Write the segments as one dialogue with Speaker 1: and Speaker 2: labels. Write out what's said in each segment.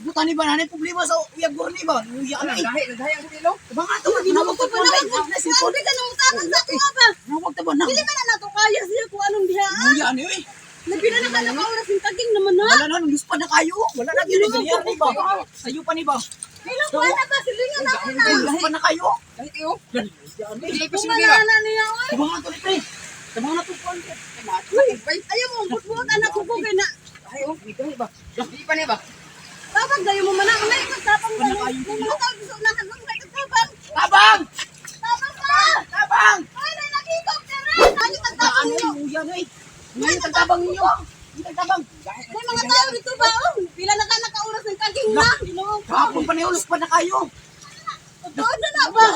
Speaker 1: Bukan ba nanay problema sa uyab gurni ba? Uya ano eh. Nagdahay ang dilo. Bang ato mo ginawag ko pa na.
Speaker 2: Sabi ka nang usapan sa kuha ba?
Speaker 1: Nawag ta ba na?
Speaker 2: Dili man na nato kaya siya kung anong diha.
Speaker 1: Uya ano eh.
Speaker 2: Nabila na ka na oras ng taging naman na.
Speaker 1: Wala na nung pa na kayo. Wala na gyud ganyan ni ba? Sayo pa ni ba?
Speaker 2: Kailan ko na ba silingan na ako na.
Speaker 1: Ngus pa na kayo. Kahit iyo. Dili pa sila gira.
Speaker 2: Na niya oy.
Speaker 1: Bang ato ni pre. Bang ato po.
Speaker 2: Ayaw mo butbut anak ko kay na.
Speaker 1: Ayo, bigay ba? Di pa ni ba?
Speaker 2: Tapos dayo mo man ang tapang ba. Mga tao gusto na kanang may tapang.
Speaker 1: Tabang!
Speaker 2: Tapang ka.
Speaker 1: Tabang!
Speaker 2: Ay na nakikop dere. Ano tagtabang niyo?
Speaker 1: Uya no eh. Ngayon tagtabang niyo. Tagtabang.
Speaker 2: May mga tao dito ba? Pila na ka nakauras ng taging na.
Speaker 1: Kapon pa ni ulos pa na kayo.
Speaker 2: Doon na ba?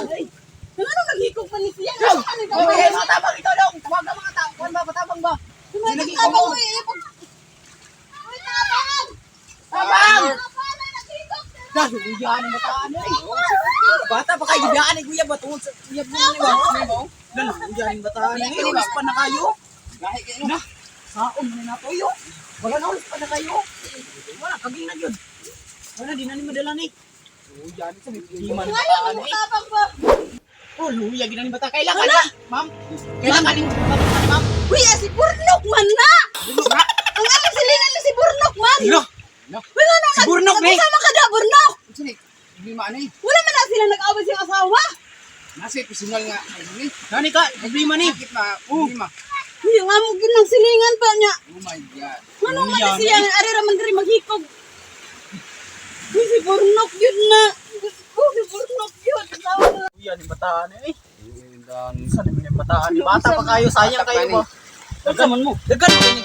Speaker 2: Ano naghikop pa ni siya?
Speaker 1: Okay, mga tabang ito daw. Tawagan mga tao. Kuan ba patabang ba?
Speaker 2: Tabang mo eh. Uy, tabang!
Speaker 1: Tabang!
Speaker 2: Naghikop dere.
Speaker 1: Dahil uyaan ang bataan eh. Bata pa kayo gibiyaan ni Kuya ba tungod sa uyab mo ni ba? Dala uyaan ang bataan eh. Ulos pa na kayo. Na. Saon mo na toyo. Wala na ulos pa na kayo. Wala kaging na gyud. Wala di na ni madala ni. Uyaan sa biman bataan eh.
Speaker 2: Tabang ba?
Speaker 1: Oh, luya gina ni bata kailangan na. Ma'am. Kailangan ni bata ma'am.
Speaker 2: Uy, si Burnok man na! Ang aming silingan ni si Burnok man!
Speaker 1: No.
Speaker 2: Wala na
Speaker 1: Si Burnok, eh.
Speaker 2: Nagkasama ka na, Burnok!
Speaker 3: Sini, problema ano eh.
Speaker 2: Wala man na sila nag-away siyang asawa!
Speaker 3: Nasa personal nga. Ano eh.
Speaker 1: Nani ka, problema ni.
Speaker 3: Bakit na problema?
Speaker 2: Uy, ang amo yun ng silingan pa niya!
Speaker 3: Oh my God.
Speaker 2: Ano man
Speaker 1: Yan,
Speaker 2: na siya, ari raman diri maghikog! Uy, si Burnok yun na! Oh, si Burnok yun! Asawa na!
Speaker 1: Uyaan ang bataan eh. Saan naman yung bataan? Bata pa kayo, sayang kayo ba? Dagdaman mo. Dagdaman mo ini.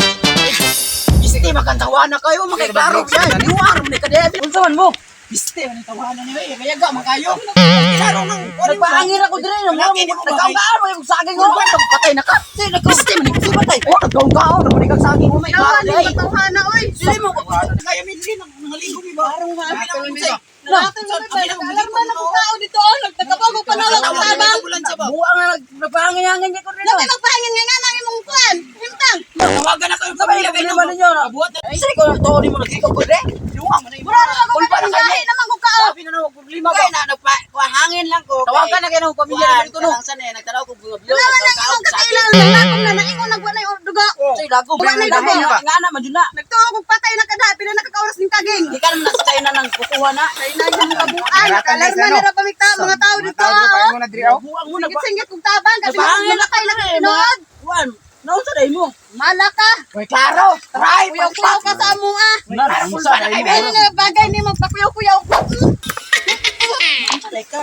Speaker 1: Bisite makantawa na kayo, makiklaro siya. Iwar mo ni kadebe. Unsaman mo? Bisite man tawanan niyo eh. Kaya ga man kayo. Klaro nang
Speaker 2: Nagpahangin ako diri,
Speaker 1: nagkaungaan mo yung saging mo. Patay na ka. Bisite man ni patay. Oh, nagkaungaan mo ni kag saging mo may klaro
Speaker 2: Naman,
Speaker 1: dai.
Speaker 2: matawhana, oy!
Speaker 1: Dili mo kaya mi dili nang nangaligo mi ba?
Speaker 2: Parang
Speaker 1: Sabi
Speaker 2: hapon.
Speaker 1: na mo
Speaker 2: Lahat ng mga nag-alarma na kung tao dito, oh! Nagtagapag pa na lang ang tabang!
Speaker 1: Buwa nga nagpahangin-hangin niya ko rin.
Speaker 2: Nabi magpahingin nga nga ng imong kuwan! Himtang!
Speaker 1: Tawagan na kayo sa mga ilagay naman ninyo. Abuhat na. Ay, ko na to ni mo nagkikaw ko rin. Luwa mo na yung
Speaker 2: Mura na ako
Speaker 1: kulpa na
Speaker 2: kanang
Speaker 1: kayo.
Speaker 2: gahi naman ko ka, oh!
Speaker 1: Sabi na naman problema ba?
Speaker 3: Hangin lang ko.
Speaker 1: Tawagan na kayo ng pamilya na dito no.
Speaker 3: Nagtanaw ko buga
Speaker 2: Wala na imong kakailang lang akong na naingon nagwa na yung dugo!
Speaker 1: Say lago.
Speaker 2: Wala na
Speaker 1: Dahil
Speaker 2: dugo.
Speaker 1: na nga naman dun na.
Speaker 2: Nagtuwa kong patay na kada, pila nakakauras ng kaging!
Speaker 1: Hindi ka naman nasa China nang kukuha na.
Speaker 2: Ay na yung kabuan, nakalarma na ra pamigta mga tao dito, oh!
Speaker 3: mo na diri oh.
Speaker 1: Buwang mo na ba?
Speaker 2: Singit kong tabang, kasi
Speaker 1: Nagpahangin na
Speaker 2: malakay lang
Speaker 1: eh.
Speaker 2: pinod!
Speaker 1: Buwan. Nausa dahil mo.
Speaker 2: Malaka!
Speaker 1: Uy, klaro. Try.
Speaker 2: Kuyaw-kuyaw ka sa amo, ah!
Speaker 1: Narakulpa na kayo.
Speaker 2: Ay, na bagay ni magpakuyaw-kuyaw ko!
Speaker 1: Ang salay ka.